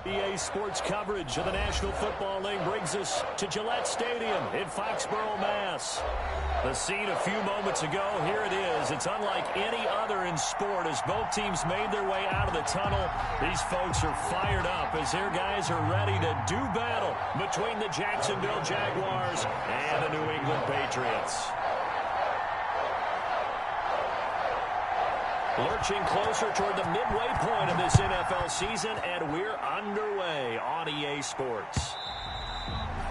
EA Sports coverage of the National Football League brings us to Gillette Stadium in Foxborough, Mass. The scene a few moments ago, here it is. It's unlike any other in sport as both teams made their way out of the tunnel. These folks are fired up as their guys are ready to do battle between the Jacksonville Jaguars and the New England Patriots. Lurching closer toward the midway point of this NFL season, and we're underway on EA Sports.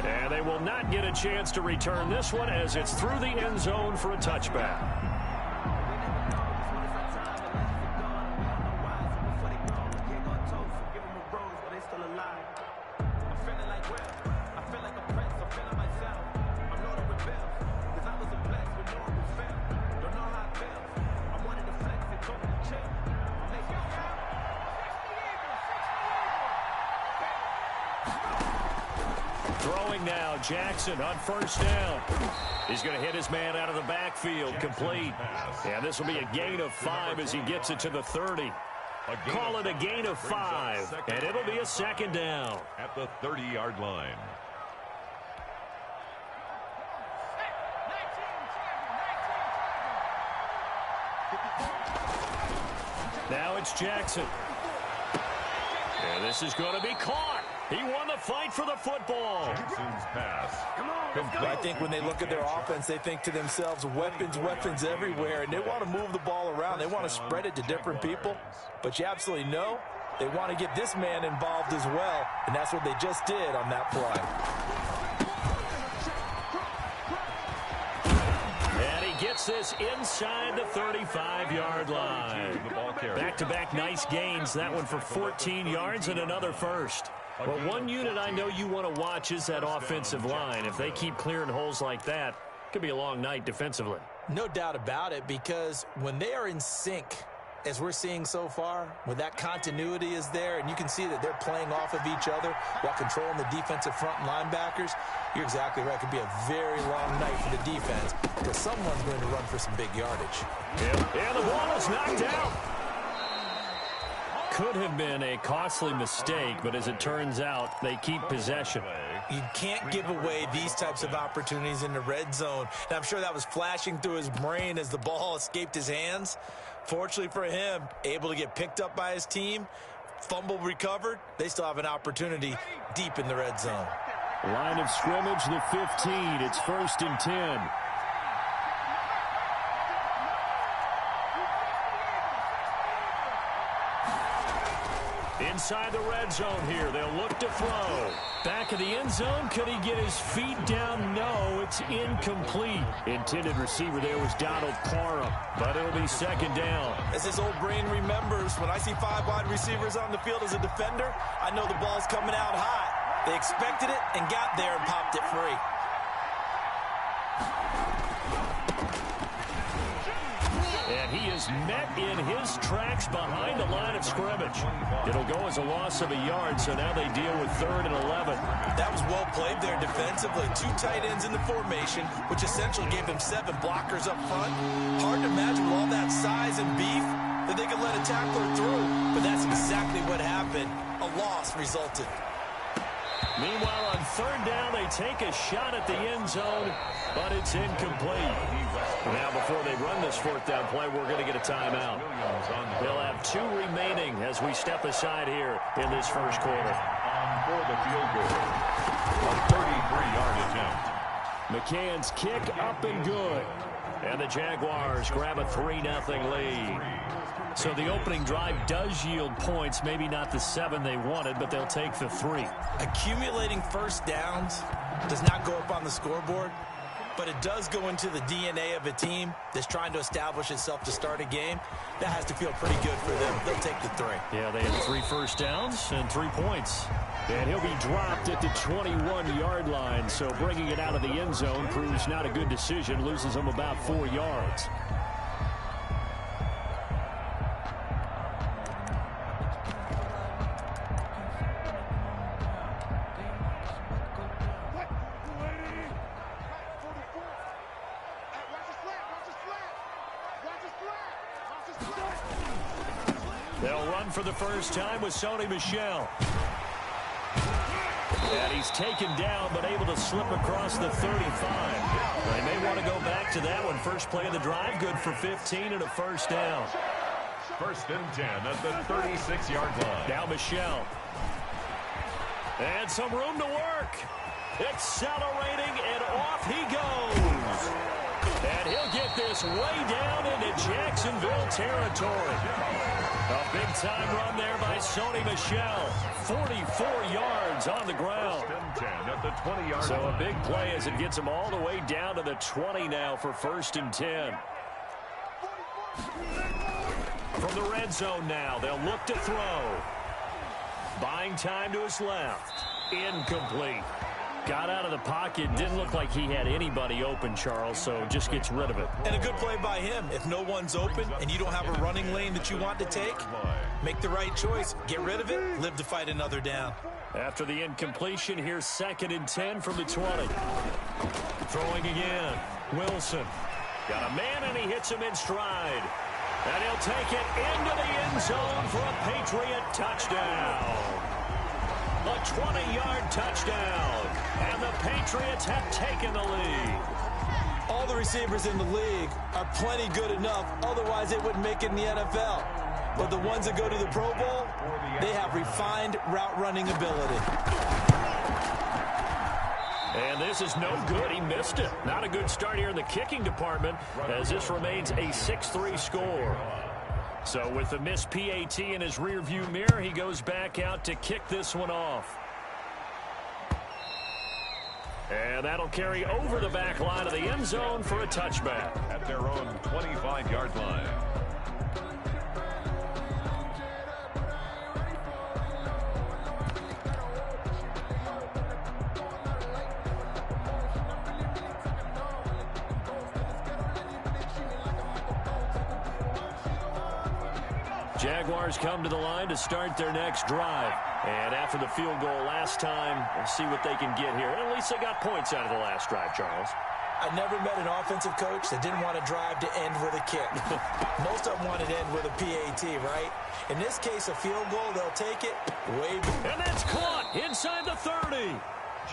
And they will not get a chance to return this one as it's through the end zone for a touchback. Throwing now, Jackson on first down. He's going to hit his man out of the backfield, complete. And this will be a gain of 5 as he gets it to the 30. Call it a gain of 5, and it'll be a second down. At the 30-yard line. Now it's Jackson. And this is going to be caught. He won the fight for the football. Jackson's pass. I think when they look at their offense, they think to themselves, weapons everywhere, and they want to move the ball around. They want to spread it to different people. But you absolutely know they want to get this man involved as well, and that's what they just did on that play. And he gets this inside the 35-yard line. Back-to-back nice gains. That one for 14 yards and another first. Well, one unit I know you want to watch is that offensive line. If they keep clearing holes like that, it could be a long night defensively. No doubt about it, because when they are in sync, as we're seeing so far, when that continuity is there, and you can see that they're playing off of each other while controlling the defensive front linebackers, you're exactly right. It could be a very long night for the defense because someone's going to run for some big yardage. Yeah, the ball is knocked out. Could have been a costly mistake, but as it turns out, they keep possession. You can't give away these types of opportunities in the red zone. And I'm sure that was flashing through his brain as the ball escaped his hands. Fortunately for him, able to get picked up by his team, fumble recovered. They still have an opportunity deep in the red zone. Line of scrimmage, the 15. It's 1st and 10. Inside the red zone here. They'll look to throw. Back of the end zone. Could he get his feet down? No, it's incomplete. Intended receiver there was Donald Parham, but it'll be second down. As his old brain remembers, when I see 5 wide receivers on the field as a defender, I know the ball's coming out high. They expected it and got there and popped it free. And he is met in his tracks behind the line of scrimmage. It'll go as a loss of a yard, so now they deal with 3rd and 11. That was well played there defensively. 2 tight ends in the formation, which essentially gave them 7 blockers up front. Hard to imagine with all that size and beef that they could let a tackler through. But that's exactly what happened. A loss resulted. Meanwhile, on 3rd down, they take a shot at the end zone, but it's incomplete. Now, before they run this 4th down play, we're going to get a timeout. They'll have 2 remaining as we step aside here in this first quarter. For the field goal, a 33-yard attempt. McCann's kick up and good. And the Jaguars grab a 3-0 lead. So the opening drive does yield points, maybe not the 7 they wanted, but they'll take the 3. Accumulating first downs does not go up on the scoreboard, but it does go into the DNA of a team that's trying to establish itself to start a game. That has to feel pretty good for them. They'll take the 3. Yeah, they had 3 first downs and 3 points. And he'll be dropped at the 21-yard line, so bringing it out of the end zone proves not a good decision, loses him about 4 yards. They'll run for the first time with Sony Michel. And he's taken down, but able to slip across the 35. They may want to go back to that one. First play of the drive, good for 15 and a first down. 1st and 10 at the 36-yard line. Now Michel. And some room to work. Accelerating, and off he goes. And he'll get this way down into Jacksonville territory. A big-time run there by Sony Michel. 44 yards on the ground. 1st and 10 at the 20-yard So line. a big play as it gets him all the way down to the 20 now for 1st and 10. From the red zone now, they'll look to throw. Buying time to his left. Incomplete. Got out of the pocket. Didn't look like he had anybody open, Charles, so just gets rid of it. And a good play by him. If no one's open and you don't have a running lane that you want to take, make the right choice. Get rid of it. Live to fight another down. After the incompletion, here's 2nd and 10 from the 20. Throwing again. Wilson. Got a man, and he hits him in stride. And he'll take it into the end zone for a Patriot touchdown. A 20-yard touchdown. And the Patriots have taken the lead. All the receivers in the league are plenty good enough. Otherwise, they wouldn't make it in the NFL. But the ones that go to the Pro Bowl, they have refined route running ability. And this is no good. He missed it. Not a good start here in the kicking department as this remains a 6-3 score. So with the missed PAT in his rearview mirror, he goes back out to kick this one off. And that'll carry over the back line of the end zone for a touchback. At their own 25-yard line. Jaguars come to the line to start their next drive. And after the field goal last time, we'll see what they can get here. And at least they got points out of the last drive, Charles. I never met an offensive coach that didn't want to drive to end with a kick. Most of them wanted to end with a PAT, right? In this case, a field goal, they'll take it way back. And that's caught inside the 30.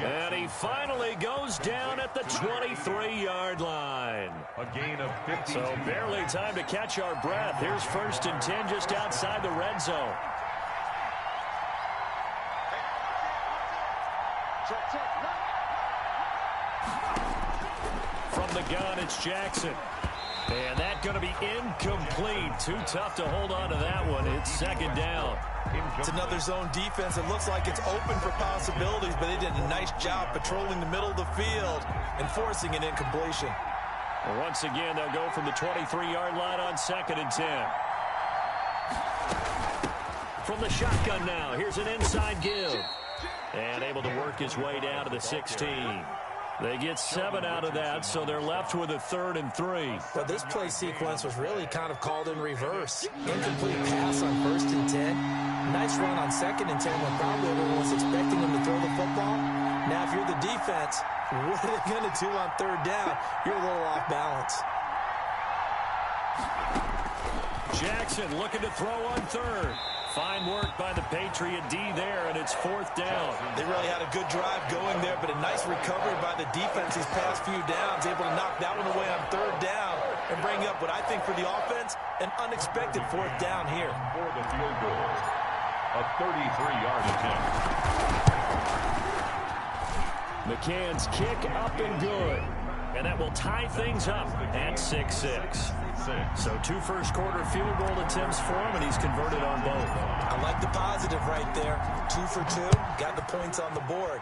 And he finally goes down at the 23-yard line. A gain of 50. So barely time to catch our breath. Here's 1st and 10 just outside the red zone. From the gun, it's Jackson. And that's going to be incomplete. Too tough to hold on to that one. It's 2nd down. It's another zone defense. It looks like it's open for possibilities, but they did a nice job patrolling the middle of the field and forcing an incompletion. And once again, they'll go from the 23-yard line on 2nd and 10. From the shotgun now, here's an inside give. And able to work his way down to the 16. They get 7 out of that, so they're left with a 3rd and 3. But this play sequence was really kind of called in reverse. Incomplete pass on 1st and 10. Nice run on 2nd and 10 when probably everyone was expecting him to throw the football. Now, if you're the defense, what are they going to do on 3rd down? You're a little off balance. Jackson looking to throw on 3rd. Fine work by the Patriot D there, and it's 4th down. They really had a good drive going there, but a nice recovery by the defense these past few downs, able to knock that one away on 3rd down and bring up what I think for the offense, an unexpected 4th down here. For the field goal, a 33-yard attempt. McCann's kick up and good. And that will tie things up at 6-6. So 2 first-quarter field goal attempts for him, and he's converted on both. I like the positive right there. 2 for 2, got the points on the board.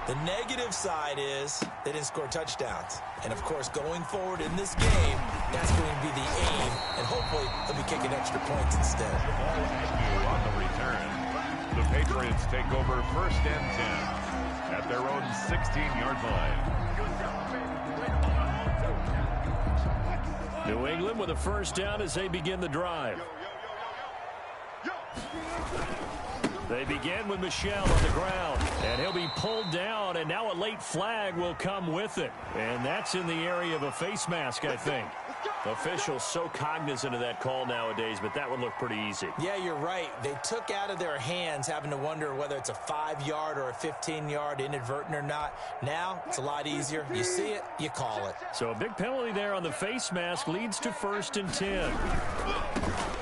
The negative side is they didn't score touchdowns. And, of course, going forward in this game, that's going to be the aim, and hopefully they'll be kicking extra points instead. On the return, the Patriots take over 1st and 10 at their own 16-yard line. New England with a 1st down as they begin the drive. They begin with Michel on the ground, and he'll be pulled down, and now a late flag will come with it. And that's in the area of a face mask, I think. Officials so cognizant of that call nowadays, but that would look pretty easy. Yeah, you're right. They took out of their hands having to wonder whether it's a 5-yard or a 15-yard inadvertent or not. Now, it's a lot easier. You see it, you call it. So a big penalty there on the face mask leads to 1st and 10.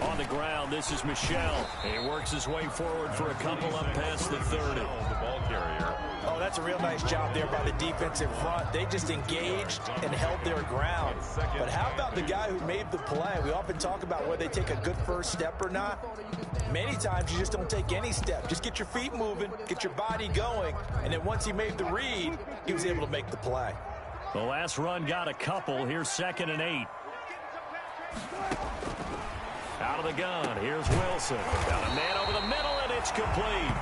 On the ground, this is Michel. He works his way forward for a couple up past the 30. The ball carrier. Oh, that's a real nice job there by the defensive front. They just engaged and held their ground. But how about the guy who made the play? We often talk about whether they take a good first step or not. Many times you just don't take any step. Just get your feet moving, get your body going, and then once he made the read, he was able to make the play. The last run got a couple. Here's 2nd and 8. Out of the gun, here's Wilson. Got a man over the middle, and it's complete.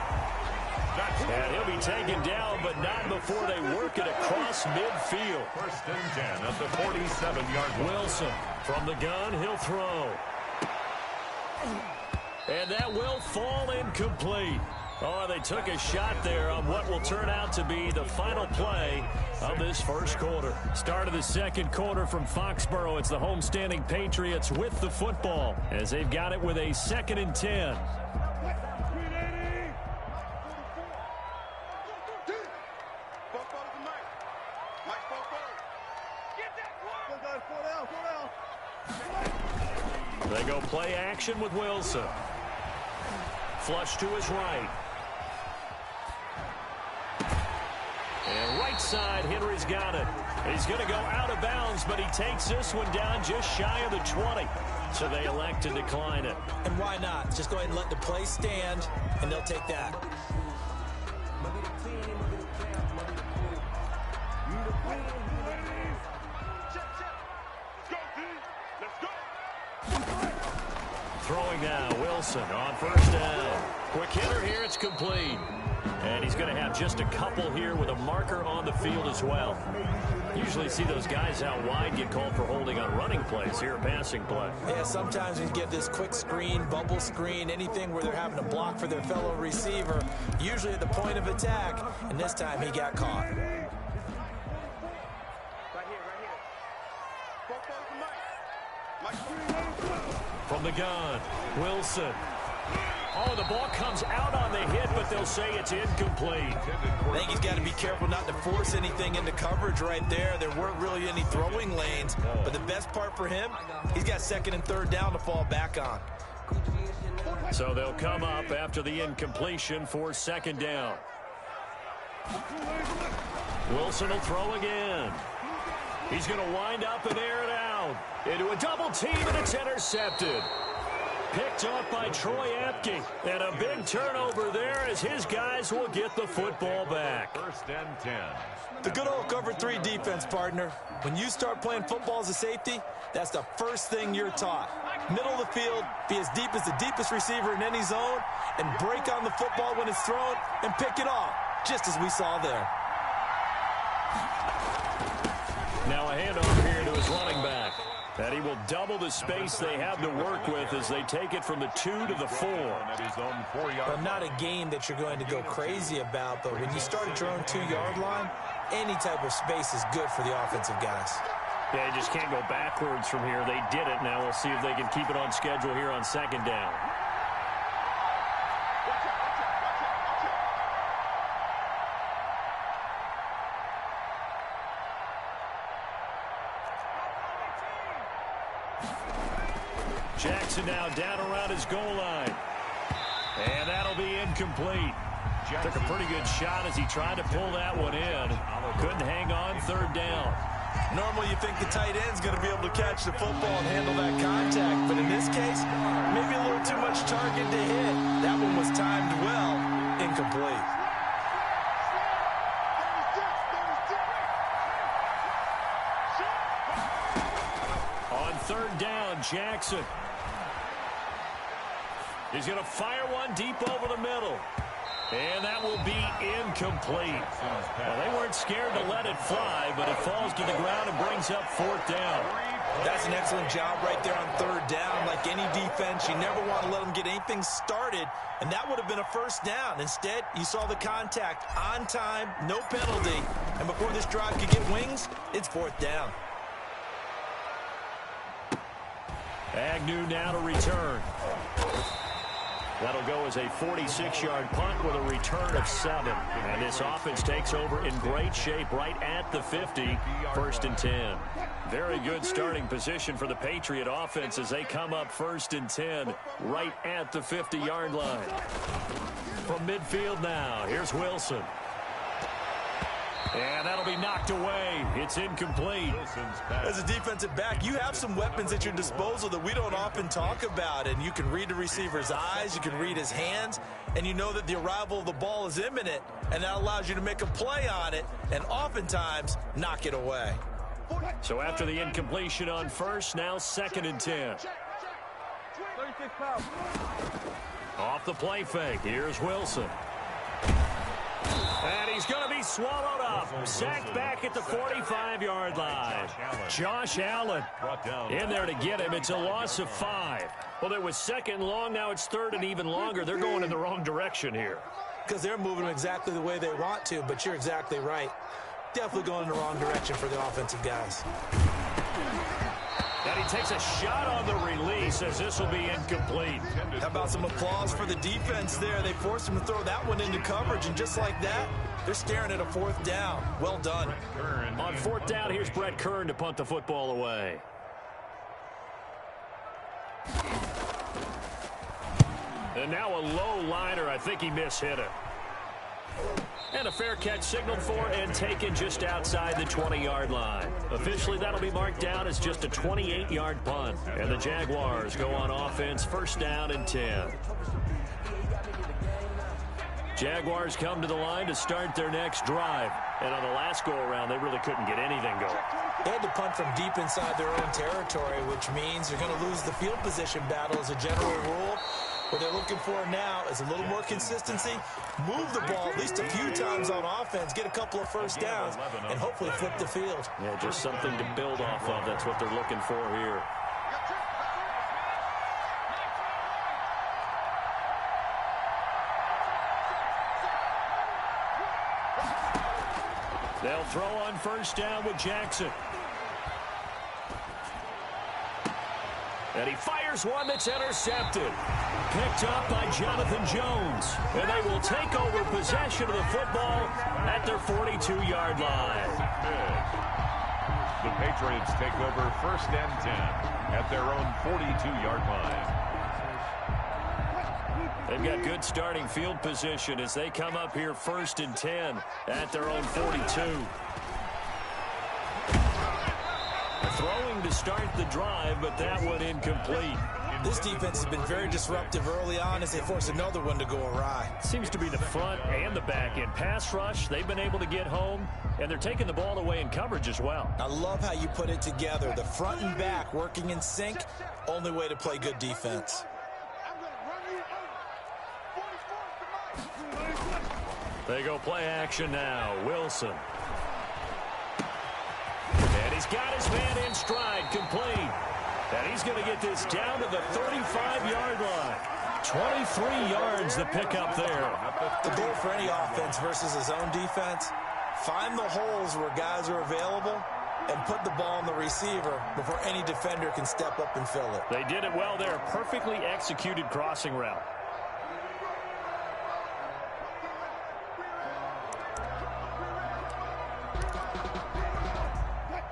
And he'll be taken down, but not before they work it across midfield. 1st and 10 at the 47-yard line. Wilson from the gun, he'll throw. And that will fall incomplete. Oh, they took a shot there on what will turn out to be the final play of this first quarter. Start of the second quarter from Foxborough. It's the homestanding Patriots with the football as they've got it with a 2nd and 10. They go play action with Wilson. Flush to his right. And right side, Henry's got it. He's going to go out of bounds, but he takes this one down just shy of the 20. So they elect to decline it. And why not? Just go ahead and let the play stand, and they'll take that. Throwing now, Wilson on 1st down. Quick hitter here, it's complete. And he's going to have just a couple here with a marker on the field as well. Usually see those guys out wide get called for holding on running plays. Here, a passing play. Yeah, sometimes we get this quick screen, bubble screen, anything where they're having to block for their fellow receiver, usually at the point of attack, and this time he got caught. From the gun, Wilson. Oh, the ball comes out on the hit, but they'll say it's incomplete. I think he's got to be careful not to force anything into coverage right there. There weren't really any throwing lanes, but the best part for him, he's got 2nd and 3rd down to fall back on. So they'll come up after the incompletion for 2nd down. Wilson will throw again. He's going to wind up and air it out into a double team, and it's intercepted. Picked off by Troy Apke. And a big turnover there as his guys will get the football back. 1st and 10. The good old cover 3 defense, partner. When you start playing football as a safety, that's the first thing you're taught. Middle of the field, be as deep as the deepest receiver in any zone, and break on the football when it's thrown and pick it off, just as we saw there. Now a handoff here to his running back. And he will double the space they have to work with as they take it from the 2 to the 4. But not a game that you're going to go crazy about, but when you start at your own 2-yard line, any type of space is good for the offensive guys. Yeah, you just can't go backwards from here. They did it. Now we'll see if they can keep it on schedule here on 2nd down. Jackson now down around his goal line. And that'll be incomplete. Took a pretty good shot as he tried to pull that one in. Couldn't hang on 3rd down. Normally you think the tight end's going to be able to catch the football and handle that contact. But in this case, maybe a little too much target to hit. That one was timed well. Incomplete. On 3rd down, Jackson. He's going to fire one deep over the middle. And that will be incomplete. Well, they weren't scared to let it fly, but it falls to the ground and brings up 4th down. That's an excellent job right there on 3rd down. Like any defense, you never want to let them get anything started, and that would have been a 1st down. Instead, you saw the contact on time, no penalty, and before this drive could get wings, it's 4th down. Agnew now to return. That'll go as a 46-yard punt with a return of 7. And this offense takes over in great shape right at the 50, 1st and 10. Very good starting position for the Patriot offense as they come up 1st and 10 right at the 50-yard line. From midfield now, here's Wilson. And that'll be knocked away. It's incomplete. As a defensive back, you have some weapons at your disposal that we don't often talk about. And you can read the receiver's eyes, you can read his hands, and you know that the arrival of the ball is imminent, and that allows you to make a play on it and oftentimes knock it away. So after the incompletion on 1st, now 2nd and 10. Off the play fake, here's Wilson. And he's going to be swallowed up. Sacked back at the 45-yard line. Josh Allen in there to get him. It's a loss of 5. Well, it was 2nd and long. Now it's 3rd and even longer. They're going in the wrong direction here. Because they're moving exactly the way they want to, but you're exactly right. Definitely going in the wrong direction for the offensive guys. And he takes a shot on the release as this will be incomplete. How about some applause for the defense there? They forced him to throw that one into coverage, and just like that, they're staring at a 4th down. Well done. On 4th down, here's Brett Kern to punt the football away. And now a low liner. I think he mishit it. And a fair catch signaled for and taken just outside the 20-yard line. Officially, that'll be marked down as just a 28-yard punt. And the Jaguars go on offense, 1st down and 10. Jaguars come to the line to start their next drive. And on the last go-around, they really couldn't get anything going. They had to punt from deep inside their own territory, which means you're going to lose the field position battle as a general rule. What they're looking for now is a little more consistency, move the ball at least a few times on offense, get a couple of 1st downs, and hopefully flip the field. Yeah, just something to build off of. That's what they're looking for here. They'll throw on 1st down with Jackson. And he fires one that's intercepted. Picked up by Jonathan Jones. And they will take over possession of the football at their 42-yard line. The Patriots take over 1st and 10 at their own 42-yard line. They've got good starting field position as they come up here 1st and 10 at their own 42. Throwing to start the drive, but that one incomplete. This defense has been very disruptive early on as they force another one to go awry. Seems to be the front and the back end. Pass rush, they've been able to get home, and they're taking the ball away in coverage as well. I love how you put it together. The front and back working in sync, only way to play good defense. They go play action now. Wilson. And he's got his man in stride, complete. And he's going to get this down to the 35-yard line. 23 yards the pickup there. The goal for any offense versus his own defense, find the holes where guys are available and put the ball on the receiver before any defender can step up and fill it. They did it well there. Perfectly executed crossing route.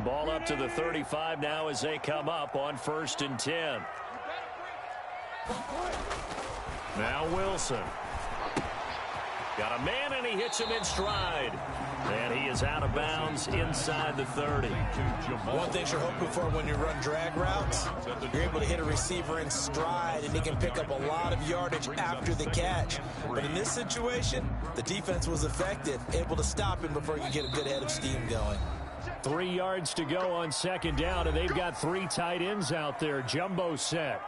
Ball up to the 35 now as they come up on 1st and 10. Now Wilson. Got a man and he hits him in stride. And he is out of bounds inside the 30. One thing you're hoping for when you run drag routes, you're able to hit a receiver in stride and he can pick up a lot of yardage after the catch. But in this situation, the defense was effective, able to stop him before you get a good head of steam going. 3 yards to go on 2nd down, and they've got 3 tight ends out there. Jumbo set.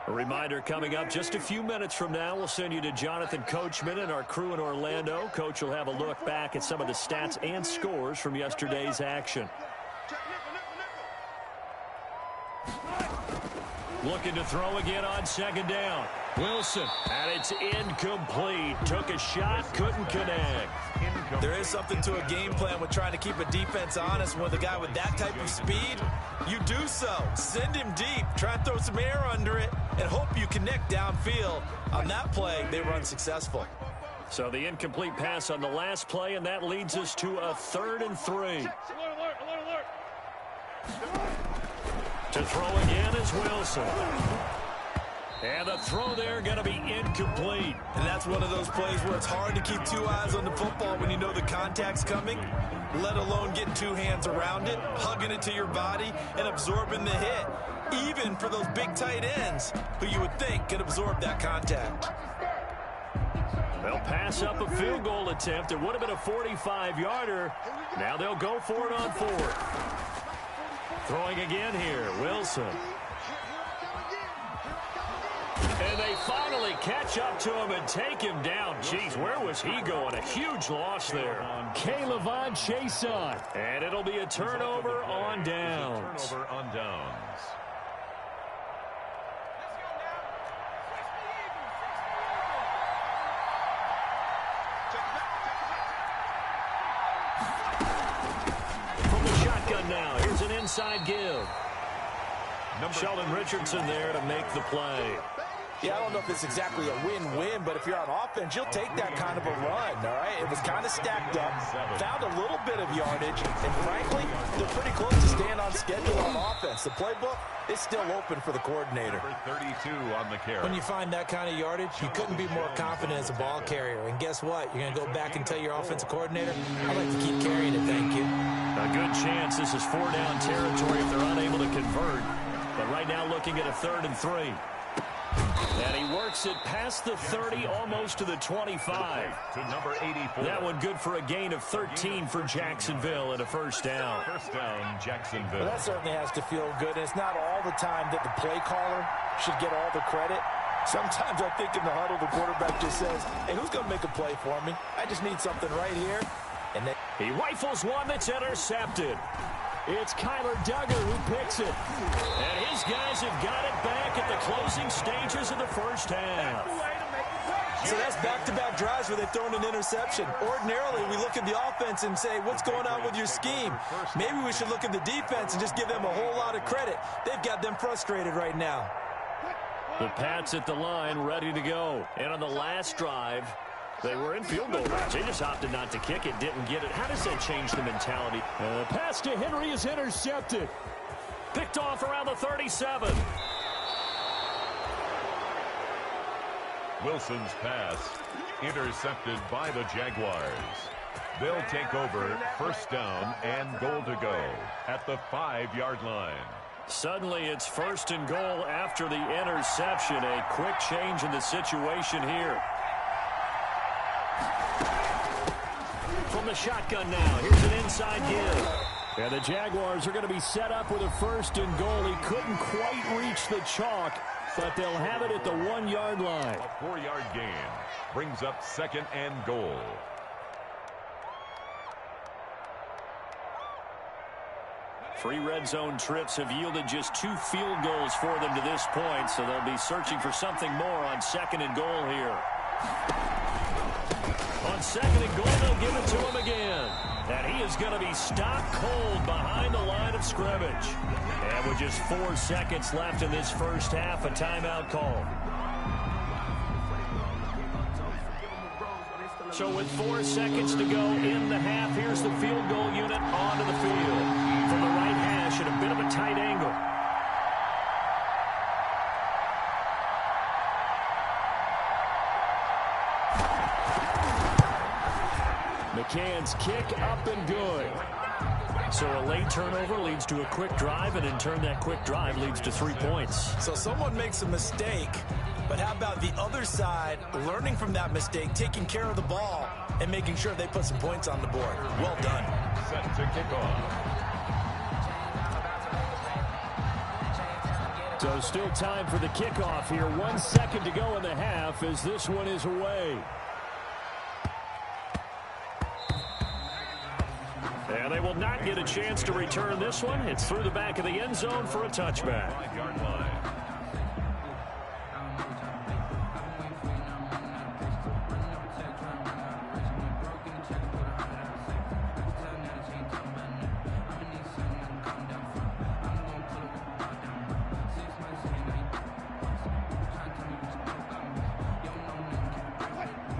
A reminder coming up just a few minutes from now, we'll send you to Jonathan Coachman and our crew in Orlando. Coach will have a look back at some of the stats and scores from yesterday's action. Looking to throw again on second down. Wilson, and it's incomplete. Took a shot, couldn't connect. There is something to a game plan with trying to keep a defense honest. With a guy with that type of speed, you do so. Send him deep. Try and throw some air under it and hope you connect downfield. On that play, they run successful. So the incomplete pass on the last play, and that leads us to a 3rd and 3. To throw again is Wilson. And the throw there going to be incomplete. And that's one of those plays where it's hard to keep two eyes on the football when you know the contact's coming, let alone getting two hands around it, hugging it to your body, and absorbing the hit, even for those big tight ends who you would think could absorb that contact. They'll pass up a field goal attempt. It would have been a 45-yarder. Now they'll go for it on 4th. Throwing again here, Wilson. And they finally catch up to him and take him down. Jeez, where was he going? A huge loss there. Caleb Chason. And it'll be a turnover on downs. Turnover on downs. From the shotgun now, here's an inside give. Sheldon Richardson there to make the play. Yeah, I don't know if it's exactly a win-win, but if you're on offense, you'll take that kind of a run, all right? It was kind of stacked up, found a little bit of yardage, and frankly, they're pretty close to staying on schedule on offense. The playbook is still open for the coordinator. Number 32 on the carry. When you find that kind of yardage, you couldn't be more confident as a ball carrier. And guess what? You're going to go back and tell your offensive coordinator, I'd like to keep carrying it, thank you. A good chance this is 4-down territory if they're unable to convert. But right now looking at a 3rd and 3. And he works it past the 30, almost to the 25. To number 84. That one good for a gain of 13 for Jacksonville and a 1st down. 1st down, Jacksonville. Well, that certainly has to feel good. And it's not all the time that the play caller should get all the credit. Sometimes I think in the huddle, the quarterback just says, hey, who's going to make a play for me? I just need something right here. And then he rifles one that's intercepted. It's Kyler Duggar who picks it. And his guys have got it back at the closing stages of the 1st half. So that's back-to-back drives where they've thrown an interception. Ordinarily, we look at the offense and say, what's going on with your scheme? Maybe we should look at the defense and just give them a whole lot of credit. They've got them frustrated right now. The Pats at the line, ready to go. And on the last drive, they were in field goal range. They just opted not to kick it, didn't get it. How does that change the mentality? The pass to Henry is intercepted. Picked off around the 37. Wilson's pass intercepted by the Jaguars. They'll take over 1st down and goal to go at the 5-yard line. Suddenly it's 1st and goal after the interception. A quick change in the situation here. From the shotgun now, here's an inside give. And the Jaguars are going to be set up with a 1st and goal. He couldn't quite reach the chalk, but they'll have it at the 1-yard line. A 4-yard gain brings up 2nd and goal. Three red zone trips have yielded just 2 field goals for them to this point, so they'll be searching for something more on 2nd and goal here. On 2nd and goal, they'll give it to him again. And he is going to be stopped cold behind the line of scrimmage. And with just 4 seconds left in this 1st half, a timeout call. So with 4 seconds to go in the half, here's the field goal unit onto the field. From the right hash at a bit of a tight angle. McCann's kick up and good. So a late turnover leads to a quick drive, and in turn that quick drive leads to 3 points. So someone makes a mistake, but how about the other side learning from that mistake, taking care of the ball, and making sure they put some points on the board? Well done. Set to kick off. So still time for the kickoff here. 1 second to go in the half as this one is away. And they will not get a chance to return this one. It's through the back of the end zone for a touchback. 5-yard line.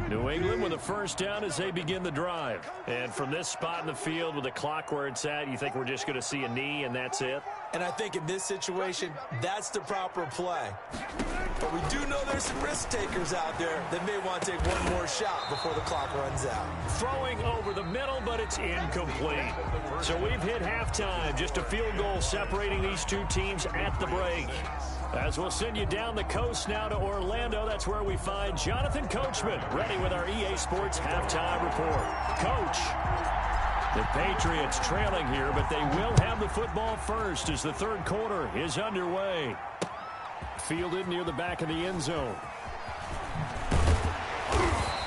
New England with a first down as they begin the drive. And from this spot in the field with the clock where it's at, you think we're just going to see a knee and that's it? And I think in this situation, that's the proper play. But we do know there's some risk takers out there that may want to take one more shot before the clock runs out. Throwing over the middle, but it's incomplete. So we've hit halftime. Just a field goal separating these two teams at the break. As we'll send you down the coast now to Orlando, that's where we find Jonathan Coachman, ready with our EA Sports halftime report. Coach, the Patriots trailing here, but they will have the football first as the third quarter is underway. Fielded near the back of the end zone.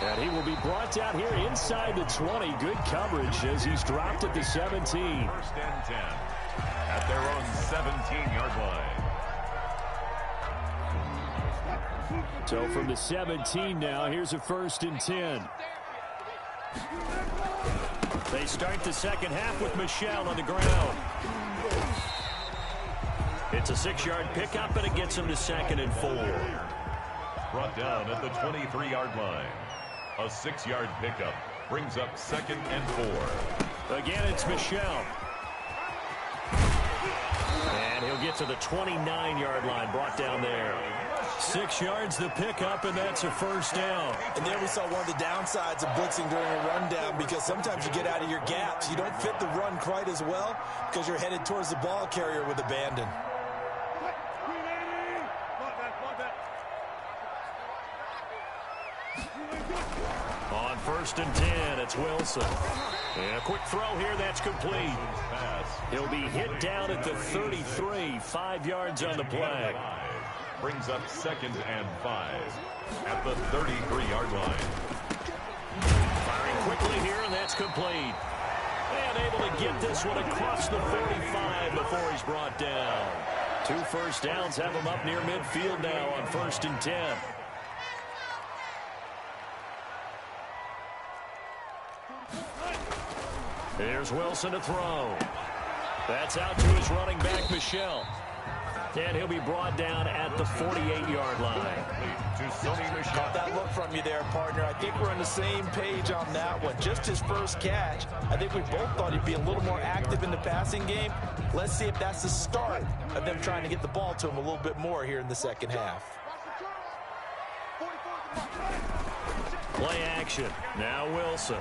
And he will be brought down here inside the 20. Good coverage as he's dropped at the 17. First and 10 at their own 17-yard line. So from the 17 now, here's a first and 10. They start the second half with Michel on the ground. It's a 6-yard pickup, and it gets him to 2nd and 4. Brought down at the 23-yard line. A 6-yard pickup brings up 2nd and 4. Again, it's Michel. And he'll get to the 29-yard line, brought down there. 6 yards the pickup, and that's a first down. And there we saw one of the downsides of blitzing during a rundown, because sometimes you get out of your gaps. You don't fit the run quite as well because you're headed towards the ball carrier with abandon. On 1st and 10, it's Wilson. And a quick throw here, that's complete. He'll be hit down at the 33, 5 yards on the play. Brings up 2nd and 5 at the 33-yard line. Firing quickly here, and that's complete. And able to get this one across the 45 before he's brought down. 2 first downs have him up near midfield now on 1st and 10. Here's Wilson to throw. That's out to his running back, Michel. And he'll be brought down at the 48-yard line. Caught that look from you there, partner. I think we're on the same page on that one. Just his first catch. I think we both thought he'd be a little more active in the passing game. Let's see if that's the start of them trying to get the ball to him a little bit more here in the second half. Play action. Now Wilson.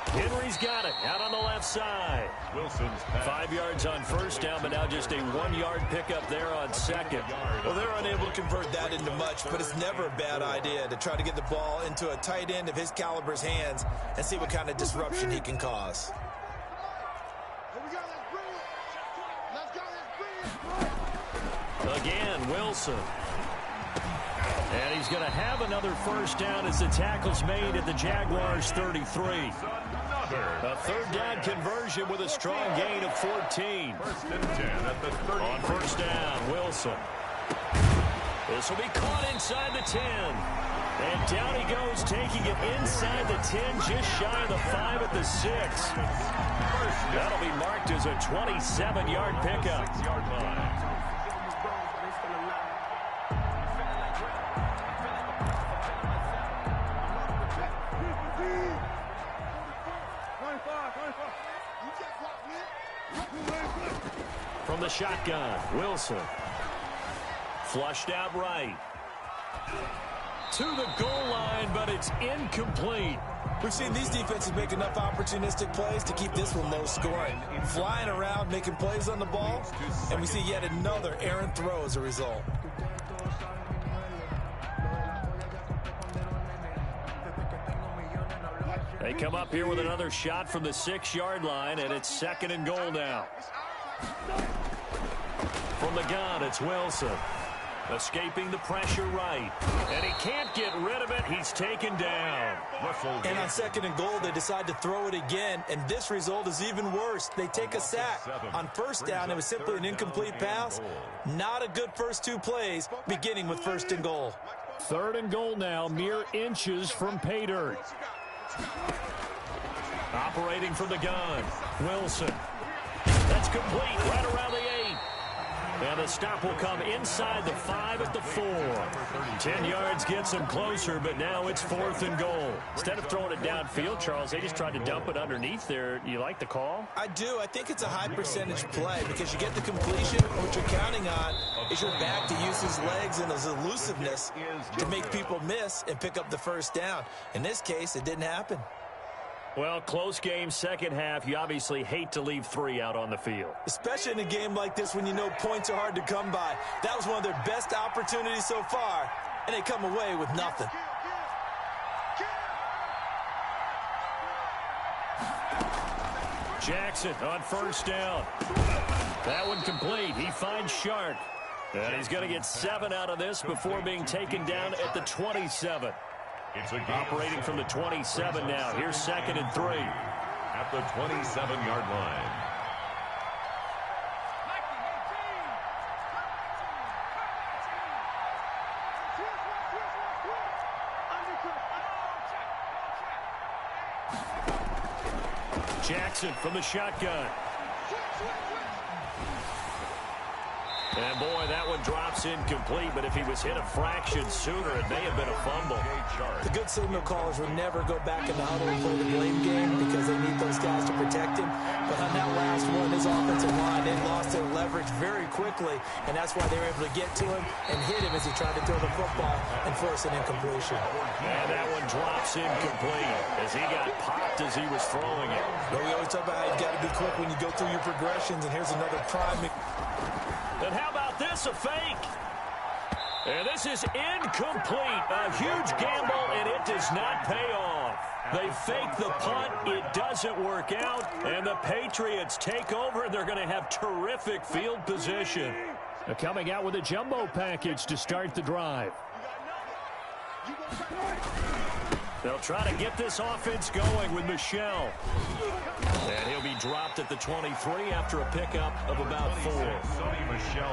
Henry's got it out on the left side. Wilson's pass. 5 yards on first down, but now just a 1-yard pickup there on second. Well, they're unable to convert that into much, but it's never a bad idea to try to get the ball into a tight end of his caliber's hands and see what kind of disruption he can cause. Again, Wilson. And he's going to have another first down as the tackle's made at the Jaguars' 33. A third down conversion with a strong gain of 14. First and 10 at the 30. On first down, Wilson. This will be caught inside the 10. And down he goes, taking it inside the 10, just shy of the 5 at the 6. That'll be marked as a 27-yard pickup. 6-yard line. From the shotgun, Wilson. Flushed out right. To the goal line, but it's incomplete. We've seen these defenses make enough opportunistic plays to keep this one low scoring. Flying around, making plays on the ball, and we see yet another errant throw as a result. They come up here with another shot from the 6-yard line, and it's 2nd and goal now. From the gun, it's Wilson. Escaping the pressure right. And he can't get rid of it. He's taken down. And on 2nd and goal, they decide to throw it again, and this result is even worse. They take a sack. On 1st down, it was simply an incomplete pass. Not a good first 2 plays, beginning with 1st and goal. 3rd and goal now, mere inches from pay dirt. Operating from the gun, Wilson. That's complete, right around the 8. And the stop will come inside the 5 at the 4. 10 yards gets them closer, but now it's 4th and goal. Instead of throwing it downfield, Charles, they just tried to dump it underneath there. You like the call? I do. I think it's a high percentage play because you get the completion. What you're counting on is your back to use his legs and his elusiveness to make people miss and pick up the 1st down. In this case, it didn't happen. Well, close game, 2nd half. You obviously hate to leave 3 out on the field. Especially in a game like this when you know points are hard to come by. That was one of their best opportunities so far, and they come away with nothing. Jackson on 1st down. That one complete. He finds Shark. And he's going to get 7 out of this before being taken down at the 27. Operating from the 27 now. Here's 2nd and 3. At the 27-yard line. Jackson from the shotgun. And, boy, that one drops incomplete, but if he was hit a fraction sooner, it may have been a fumble. The good signal callers would never go back in the huddle and play the blame game because they need those guys to protect him. But on that last one, his offensive line, they lost their leverage very quickly, and that's why they were able to get to him and hit him as he tried to throw the football and force an incompletion. And that one drops incomplete as he got popped as he was throwing it. But we always talk about how you got to be quick when you go through your progressions, and here's another prime. And how about this, a fake? And this is incomplete. A huge gamble, and it does not pay off. They fake the punt. It doesn't work out, and the Patriots take over. They're going to have terrific field position. They're coming out with a jumbo package to start the drive. They'll try to get this offense going with Michel. And he'll be dropped at the 23 after a pickup of about 4.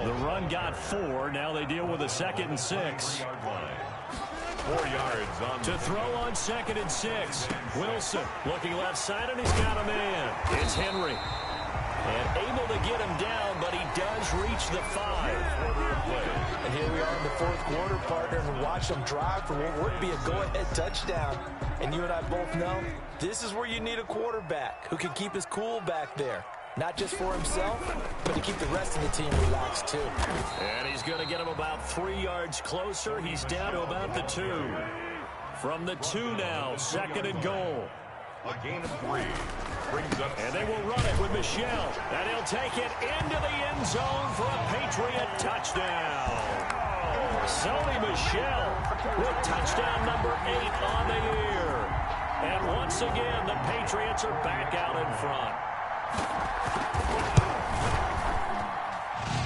The run got 4. Now they deal with a 2nd and 6. 4 yards on to throw on 2nd and 6. Wilson looking left side, and he's got a man. It's Henry. And able to get him down, but he does reach the 5. And here we are in the 4th quarter, partner, and watch them drive for what would be a go-ahead touchdown. And you and I both know this is where you need a quarterback who can keep his cool back there. Not just for himself, but to keep the rest of the team relaxed, too. And he's going to get him about 3 yards closer. He's down to about the 2. From the 2 now, 2nd and goal. A gain of 3. And they will run it with Michel. And he'll take it into the end zone for a Patriot touchdown. Sony Michel with touchdown number 8 on the year. And once again, the Patriots are back out in front.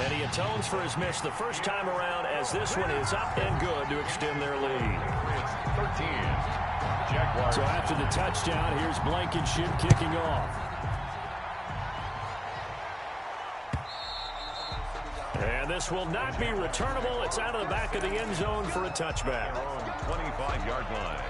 And he atones for his miss the first time around as this one is up and good to extend their lead. 13. Jaguars. So after the touchdown, here's Blankenship kicking off. And this will not be returnable. It's out of the back of the end zone for a touchback. 25-yard line.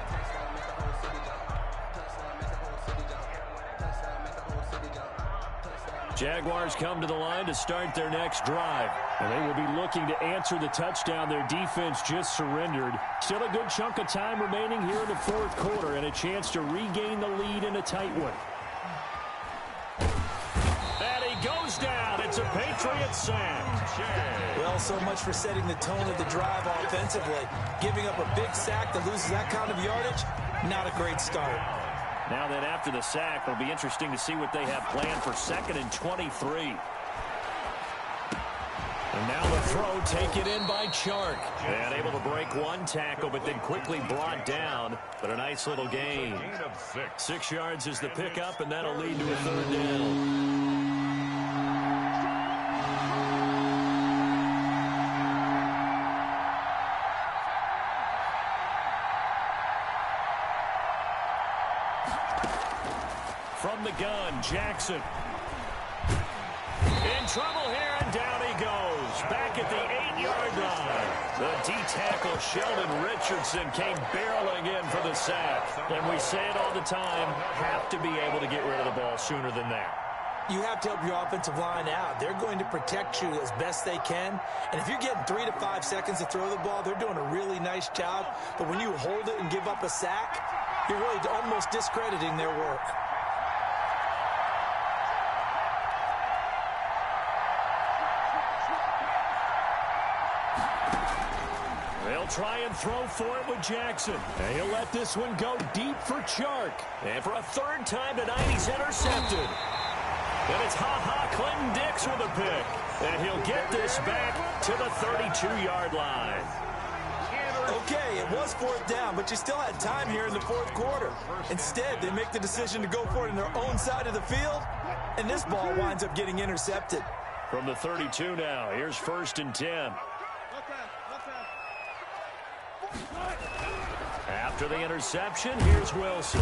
Jaguars come to the line to start their next drive. And they will be looking to answer the touchdown their defense just surrendered. Still a good chunk of time remaining here in the 4th quarter and a chance to regain the lead in a tight one. And he goes down. It's a Patriot sack. Well, so much for setting the tone of the drive offensively. Giving up a big sack that loses that kind of yardage, not a great start. Now then, after the sack, it'll be interesting to see what they have planned for 2nd and 23. And now the throw taken in by Chark. And able to break one tackle, but then quickly brought down. But a nice little gain. 6 yards is the pickup, and that'll lead to a 3rd down. From the gun, Jackson. In trouble here, and down he goes. Back at the 8-yard line. The D-tackle Sheldon Richardson came barreling in for the sack. And we say it all the time, have to be able to get rid of the ball sooner than that. You have to help your offensive line out. They're going to protect you as best they can. And if you're getting 3 to 5 seconds to throw the ball, they're doing a really nice job. But when you hold it and give up a sack, you're really almost discrediting their work. They'll try and throw for it with Jackson. And he'll let this one go deep for Chark. And for a third time tonight, he's intercepted. And it's Clinton Dix with a pick. And he'll get this back to the 32-yard line. Okay, it was 4th down, but you still had time here in the 4th quarter. Instead, they make the decision to go for it in their own side of the field, and this ball winds up getting intercepted. From the 32 now, here's 1st and 10. After the interception, here's Wilson.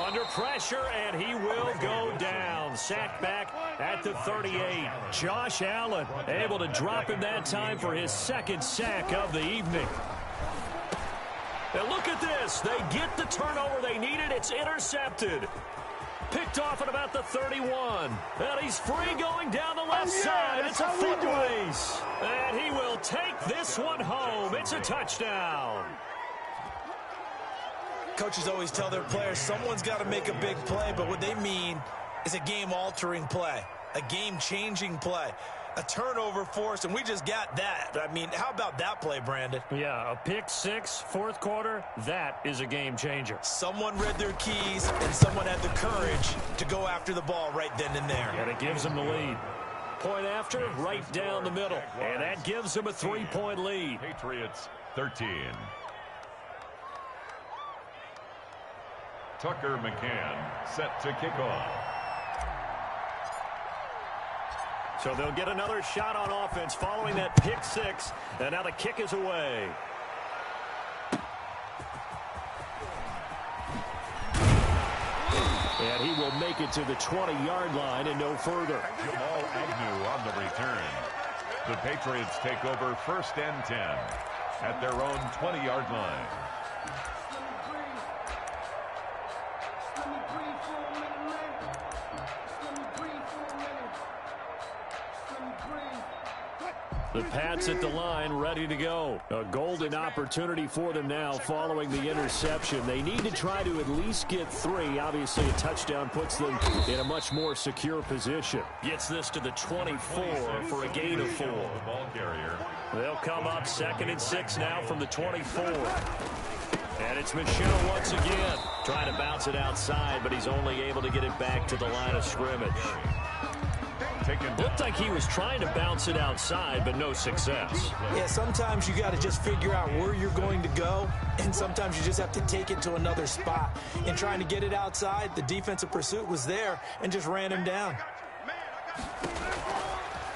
Under pressure, and he will go down. Sacked back at the 38. Josh Allen able to drop him that time for his 2nd sack of the evening. And look at this. They get the turnover they needed. It's intercepted. Picked off at about the 31. And he's free going down the left side. It's a foot race. And he will take this one home. It's a touchdown. Coaches always tell their players someone's got to make a big play, but what they mean is a game-altering play, a game-changing play, a turnover force, and we just got that. I mean, how about that play, Brandon? Yeah, a pick 6, 4th quarter, that is a game changer. Someone read their keys, and someone had the courage to go after the ball right then and there. And it gives them the lead. Point after, right down the middle. And that gives them a 3-point lead. Patriots 13. Tucker McCann set to kick off. So they'll get another shot on offense following that pick 6. And now the kick is away. And he will make it to the 20-yard line and no further. Jamal Agnew on the return. The Patriots take over 1st and 10 at their own 20-yard line. The Pats at the line, ready to go. A golden opportunity for them now following the interception. They need to try to at least get 3. Obviously, a touchdown puts them in a much more secure position. Gets this to the 24 for a gain of 4. The ball carrier. They'll come up 2nd and 6 now from the 24. And it's Michel once again. Trying to bounce it outside, but he's only able to get it back to the line of scrimmage. Looked like he was trying to bounce it outside, but no success. Yeah, sometimes you got to just figure out where you're going to go, and sometimes you just have to take it to another spot. In trying to get it outside, the defensive pursuit was there and just ran him down.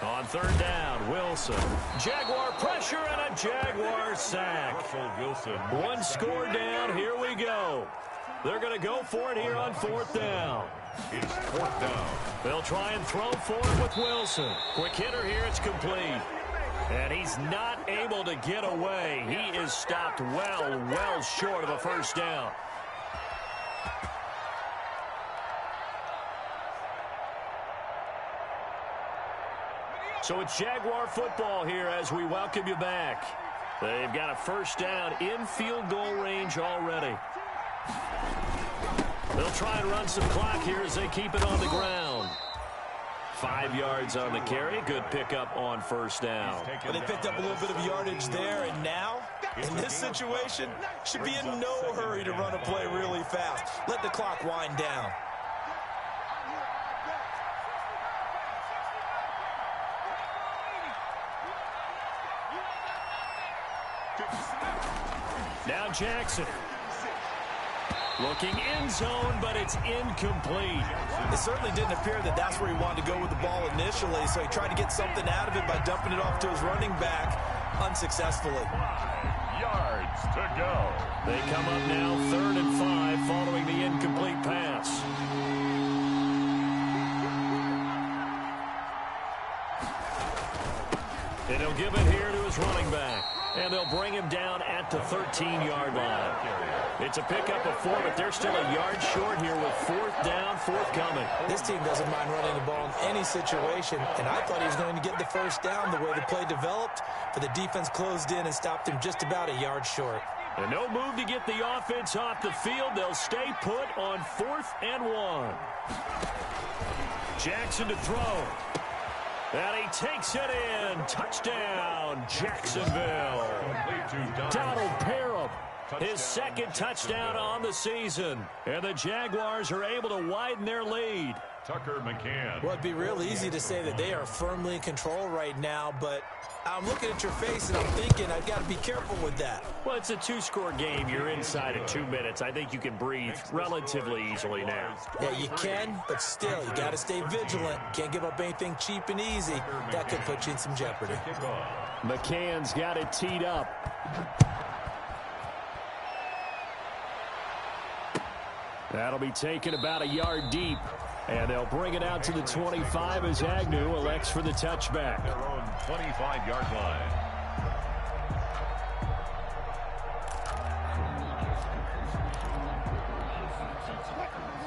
On 3rd down, Wilson. Jaguar pressure and a Jaguar sack. Russell Wilson. One score down. Here we go. They're going to go for it here on 4th down. It's 4th down. They'll try and throw for it with Wilson. Quick hitter here. It's complete. And he's not able to get away. He is stopped well short of a 1st down. So it's Jaguar football here as we welcome you back. They've got a 1st down in field goal range already. They'll try and run some clock here as they keep it on the ground. 5 yards on the carry. Good pickup on 1st down. Well, they picked up a little bit of yardage there, and now, in this situation, should be in no hurry to run a play really fast. Let the clock wind down. Now Jackson. Looking end zone, but it's incomplete. It certainly didn't appear that that's where he wanted to go with the ball initially, so he tried to get something out of it by dumping it off to his running back unsuccessfully. 5 yards to go. They come up now 3rd and 5 following the incomplete pass. And he'll give it here to his running back. And they'll bring him down at the 13-yard line. It's a pickup of 4, but they're still a yard short here with 4th down, forthcoming. This team doesn't mind running the ball in any situation, and I thought he was going to get the first down the way the play developed, but the defense closed in and stopped him just about a yard short. And no move to get the offense off the field. They'll stay put on 4th and 1. Jackson to throw. And he takes it in. Touchdown, Jacksonville. Donald Parham, his 2nd touchdown on the season. And the Jaguars are able to widen their lead. Tucker McCann. Well, it'd be real easy to say that they are firmly in control right now, but I'm looking at your face and I'm thinking I've got to be careful with that. Well, it's a 2-score game. You're inside of 2 minutes. I think you can breathe relatively easily now. Yeah, you can, but still, you got to stay vigilant. Can't give up anything cheap and easy. That could put you in some jeopardy. McCann's got it teed up. That'll be taken about a yard deep. And they'll bring it out to the 25 as Agnew elects for the touchback. Their own 25-yard line.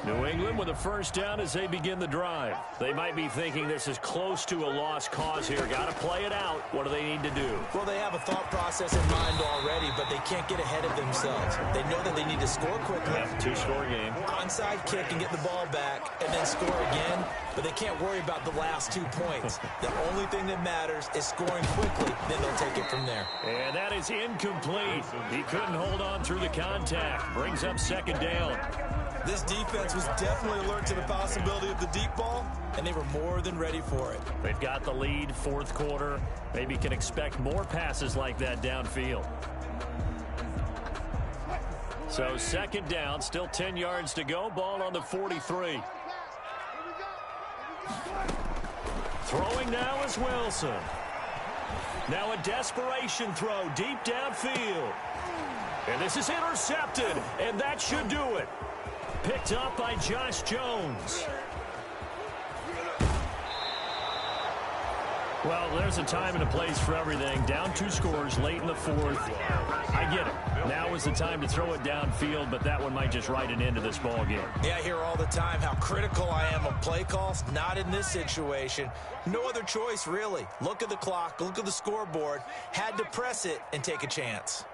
New England with a first down as they begin the drive. They might be thinking this is close to a lost cause here. Got to play it out. What do they need to do? Well, they have a thought process in mind already, but they can't get ahead of themselves. They know that they need to score quickly. Yep, 2-score game. Onside kick and get the ball back and then score again, but they can't worry about the last 2 points. The only thing that matters is scoring quickly, then they'll take it from there. And that is incomplete. He couldn't hold on through the contact. Brings up 2nd down. This defense was definitely alert to the possibility of the deep ball, and they were more than ready for it. They've got the lead, 4th quarter. Maybe can expect more passes like that downfield. So 2nd down, still 10 yards to go. Ball on the 43. Throwing now is Wilson. Now a desperation throw deep downfield. And this is intercepted, and that should do it. Picked up by Josh Jones. Well, there's a time and a place for everything. Down 2 scores late in the 4th. I get it. Now is the time to throw it downfield, but that one might just write an end to this ball game. Yeah, I hear all the time how critical I am of play calls. Not in this situation. No other choice, really. Look at the clock. Look at the scoreboard. Had to press it and take a chance.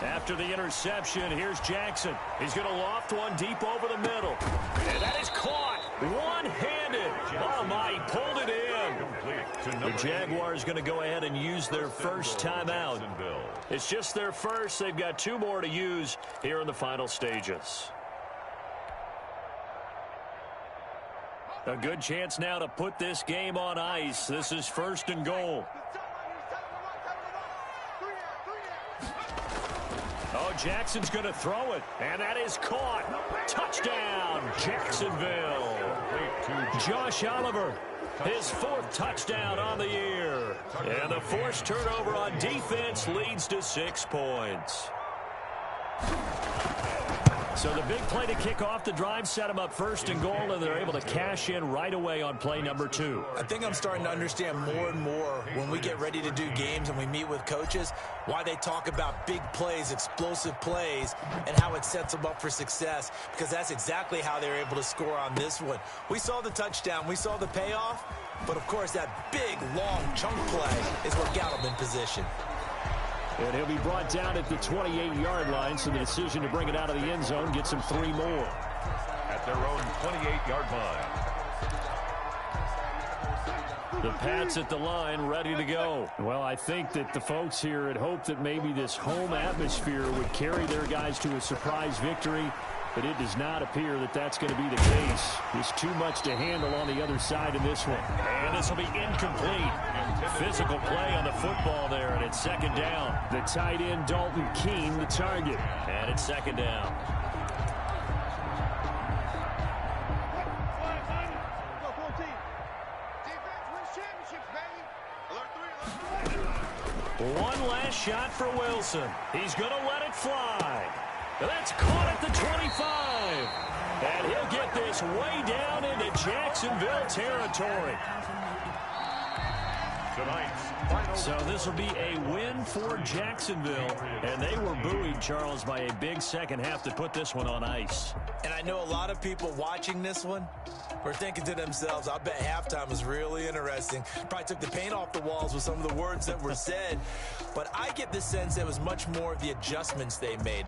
After the interception, here's Jackson. He's going to loft one deep over the middle. And that is caught one-handed. Oh, my, he pulled it in. The Jaguars going to go ahead and use their first timeout. It's just their first. They've got 2 more to use here in the final stages. A good chance now to put this game on ice. This is 1st and goal. Oh, Jackson's going to throw it, and that is caught. Touchdown, Jacksonville. Josh Oliver, his 4th touchdown on the year. And the forced turnover on defense leads to 6 points. So the big play to kick off the drive set them up 1st and goal, and they're able to cash in right away on play number 2. I think I'm starting to understand more and more when we get ready to do games and we meet with coaches why they talk about big plays, explosive plays, and how it sets them up for success, because that's exactly how they're able to score on this one. We saw the touchdown. We saw the payoff, but, of course, that big, long chunk play is what got them in position. And he'll be brought down at the 28-yard line, so the decision to bring it out of the end zone gets him 3 more. At their own 28-yard line. The Pats at the line, ready to go. Well, I think that the folks here had hoped that maybe this home atmosphere would carry their guys to a surprise victory, but it does not appear that that's going to be the case. There's too much to handle on the other side in this one. And this will be incomplete. Physical play on the football there, and it's 2nd down. The tight end, Dalton Keene, the target. And it's 2nd down. One last shot for Wilson. He's going to let it fly. That's caught at the 25. And he'll get this way down into Jacksonville territory. So this will be a win for Jacksonville. And they were buoyed, Charles, by a big second half to put this one on ice. And I know a lot of people watching this one were thinking to themselves, I bet halftime was really interesting. Probably took the paint off the walls with some of the words that were said. But I get the sense it was much more of the adjustments they made.